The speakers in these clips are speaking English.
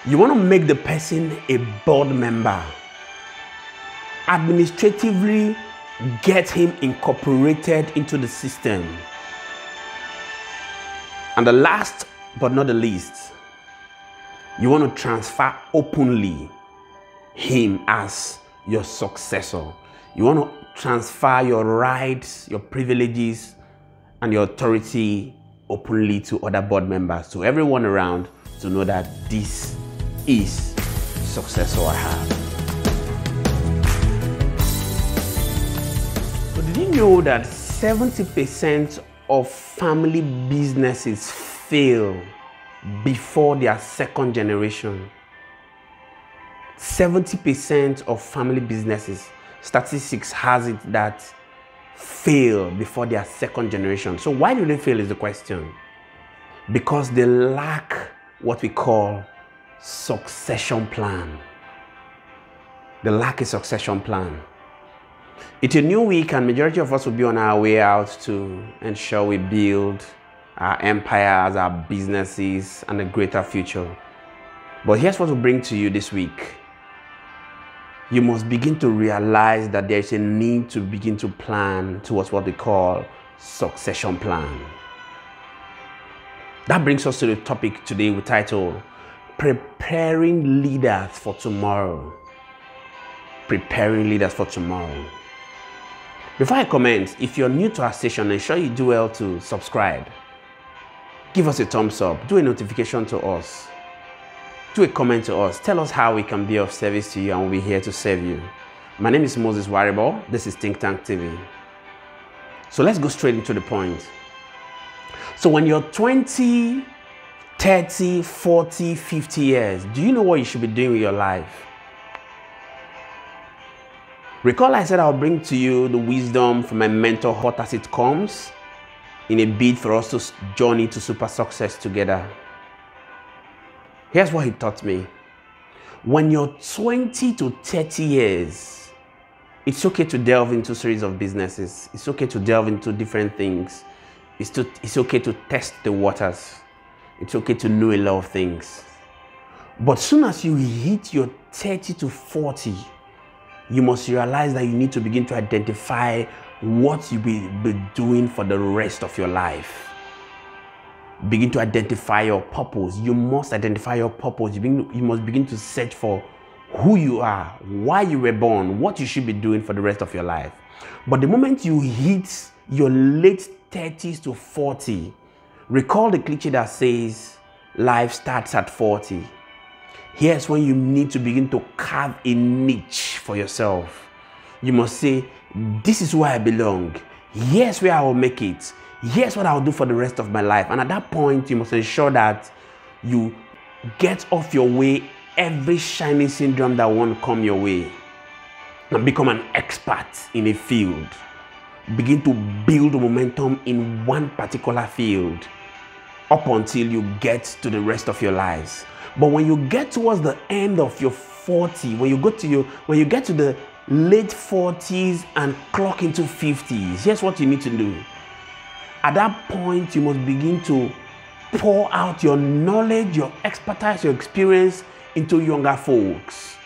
You want to make the person a board member. Administratively, get him incorporated into the system. And the last but not the least, you want to transfer openly him as your successor. You want to transfer your rights, your privileges, and your authority openly to other board members, to everyone around, to know that this is successor I have. So did you know that 70% of family businesses fail before their second generation? 70% of family businesses, statistics has it, that fail before their second generation. So why do they fail is the question. Because they lack what we call succession plan. They lack a succession plan. It's a new week and majority of us will be on our way out to ensure we build our empires, our businesses, and a greater future. But here's what we'll bring to you this week. You must begin to realize that there is a need to begin to plan towards what we call succession plan. That brings us to the topic today we title Preparing Leaders for Tomorrow. Preparing Leaders for Tomorrow. Before I comment, if you're new to our station, ensure you do well to subscribe. Give us a thumbs up. Do a notification to us. Do a comment to us. Tell us how we can be of service to you, and we'll be here to serve you. My name is Moses Waribo. This is Think Tank TV. So let's go straight into the point. So when you're 20, 30, 40, 50 years, do you know what you should be doing with your life? Recall I said I'll bring to you the wisdom from my mentor, Hot As It Comes, in a bid for us to journey to super success together. Here's what he taught me. When you're 20 to 30 years, it's okay to delve into a series of businesses. It's okay to delve into different things. It's okay to test the waters. It's okay to know a lot of things. But soon as you hit your 30 to 40, you must realize that you need to begin to identify what you will be doing for the rest of your life. Begin to identify your purpose. You must identify your purpose. You must begin to search for who you are, why you were born, what you should be doing for the rest of your life. But the moment you hit your late 30s to 40, recall the cliche that says life starts at 40. Here's when you need to begin to carve a niche for yourself. You must say, this is where I belong. Here's where I will make it. Here's what I'll do for the rest of my life. And at that point, you must ensure that you get off your way every shiny syndrome that won't come your way, and become an expert in a field. Begin to build momentum in one particular field up until you get to the rest of your lives. But when you get towards the end of your 40, when you get to the late 40s and clock into 50s, here's what you need to do. At that point, you must begin to pour out your knowledge, your expertise, your experience into younger folks.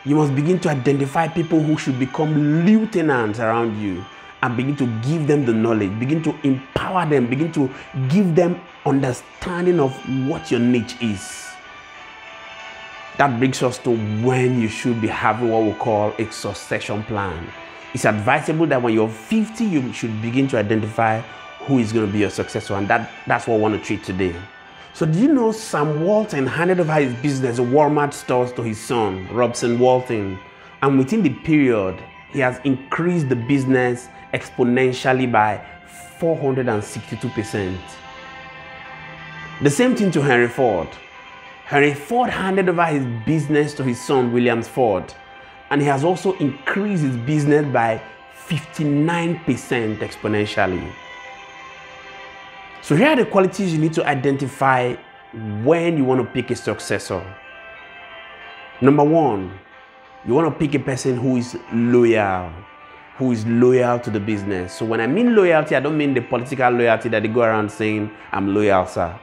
You must begin to identify people who should become lieutenants around you and begin to give them the knowledge, begin to empower them, begin to give them understanding of what your niche is. That brings us to when you should be having what we call a succession plan. It's advisable that when you're 50, you should begin to identify who is going to be your successor, and that's what I want to treat today. So do you know Sam Walton handed over his business, Walmart stores, to his son, Robson Walton, and within the period, he has increased the business exponentially by 462%. The same thing to Henry Ford. Henry Ford handed over his business to his son, William Ford, and he has also increased his business by 59% exponentially. So here are the qualities you need to identify when you want to pick a successor. Number one, you want to pick a person who is loyal to the business. So when I mean loyalty, I don't mean the political loyalty that they go around saying, I'm loyal, sir.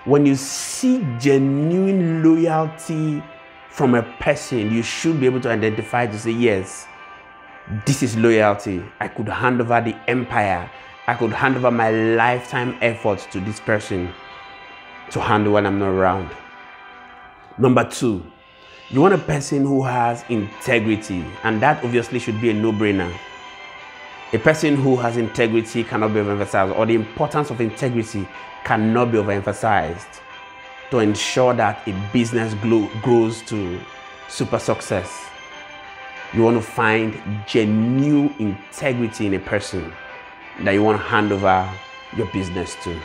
When you see genuine loyalty from a person, you should be able to identify to say, yes, this is loyalty. I could hand over the empire. I could hand over my lifetime efforts to this person to handle when I'm not around. Number 2, you want a person who has integrity, and that obviously should be a no-brainer. A person who has integrity cannot be overemphasized, or the importance of integrity cannot be overemphasized to ensure that a business grows to super success. You want to find genuine integrity in a person that you want to hand over your business to.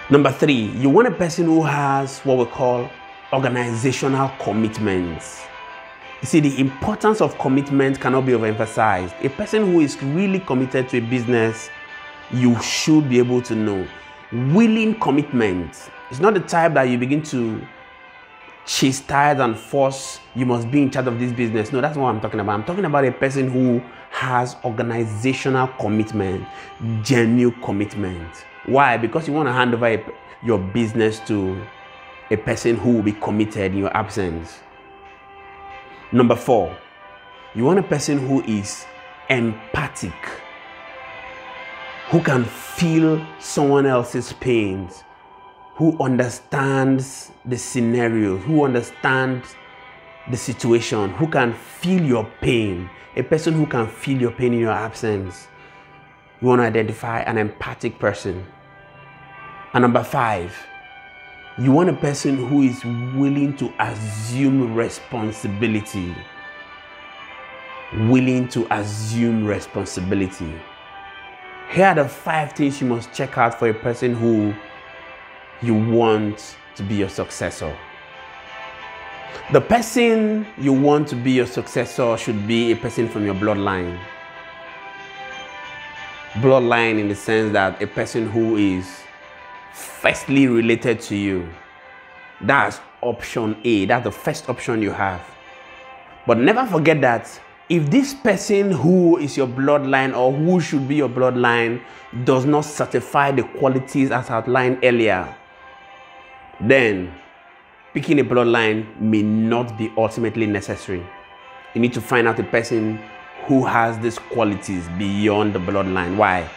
Number 3, you want a person who has what we call organizational commitments. You see, the importance of commitment cannot be overemphasized. A person who is really committed to a business, you should be able to know. Willing commitment. It's not the type that you begin to chastise and force, you must be in charge of this business. No, that's not what I'm talking about. I'm talking about a person who has organizational commitment, genuine commitment. Why? Because you want to hand over your business to a person who will be committed in your absence. Number 4, you want a person who is empathic, who can feel someone else's pains, who understands the scenario, who understands the situation, who can feel your pain. A person who can feel your pain in your absence. You want to identify an empathic person. And number 5, you want a person who is willing to assume responsibility. Willing to assume responsibility. Here are the 5 things you must check out for a person who you want to be your successor. The person you want to be your successor should be a person from your bloodline. Bloodline in the sense that a person who is firstly related to you. That's option A. That's the first option you have. But never forget that if this person who is your bloodline or who should be your bloodline does not certify the qualities as outlined earlier, then picking a bloodline may not be ultimately necessary. You need to find out a person who has these qualities beyond the bloodline. Why?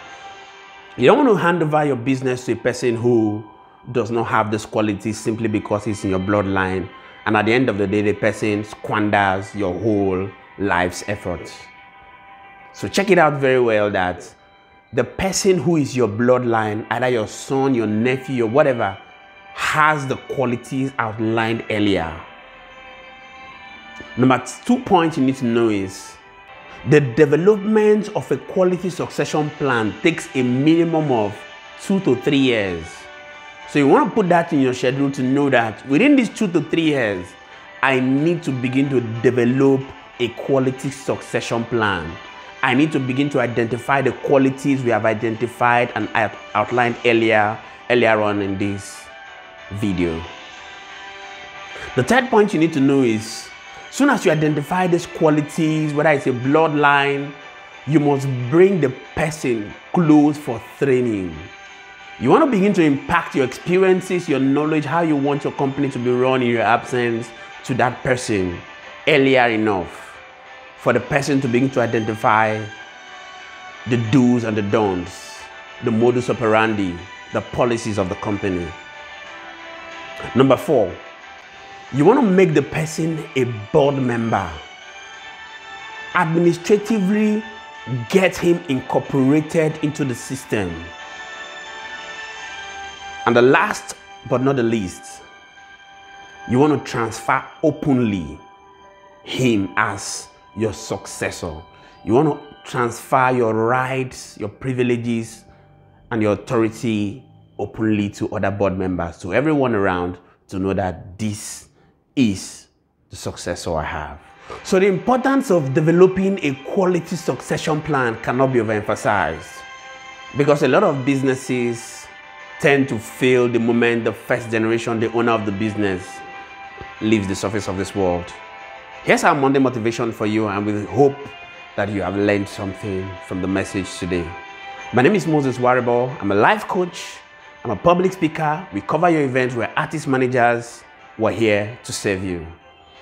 You don't want to hand over your business to a person who does not have these qualities simply because he's in your bloodline, and at the end of the day, the person squanders your whole life's efforts. So check it out very well that the person who is your bloodline, either your son, your nephew, or whatever, has the qualities outlined earlier. Number 2 point you need to know is the development of a quality succession plan takes a minimum of 2 to 3 years. So you want to put that in your schedule to know that within these 2 to 3 years, I need to begin to develop a quality succession plan. I need to begin to identify the qualities we have identified and outlined earlier on in this video. The 3rd point you need to know is, as soon as you identify these qualities, whether it's a bloodline, you must bring the person close for training. You want to begin to impact your experiences, your knowledge, how you want your company to be run in your absence to that person earlier enough for the person to begin to identify the do's and the don'ts, the modus operandi, the policies of the company. Number 4, you want to make the person a board member. Administratively, get him incorporated into the system. And the last but not the least, you want to transfer openly him as your successor. You want to transfer your rights, your privileges, and your authority openly to other board members, to everyone around, to know that this is the successor I have. So the importance of developing a quality succession plan cannot be overemphasized, because a lot of businesses tend to fail the moment the first generation, the owner of the business, leaves the surface of this world. Here's our Monday motivation for you, and we hope that you have learned something from the message today. My name is Moses Waribo. I'm a life coach, I'm a public speaker. We cover your events. We're artist managers. We're here to serve you.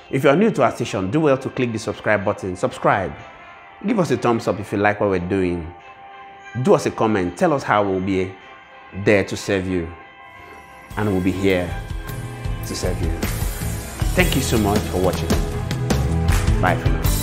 If you're new to our station, do well to click the subscribe button. Subscribe. Give us a thumbs up if you like what we're doing. Do us a comment. Tell us how we'll be there to serve you. And we'll be here to serve you. Thank you so much for watching. Bye for now.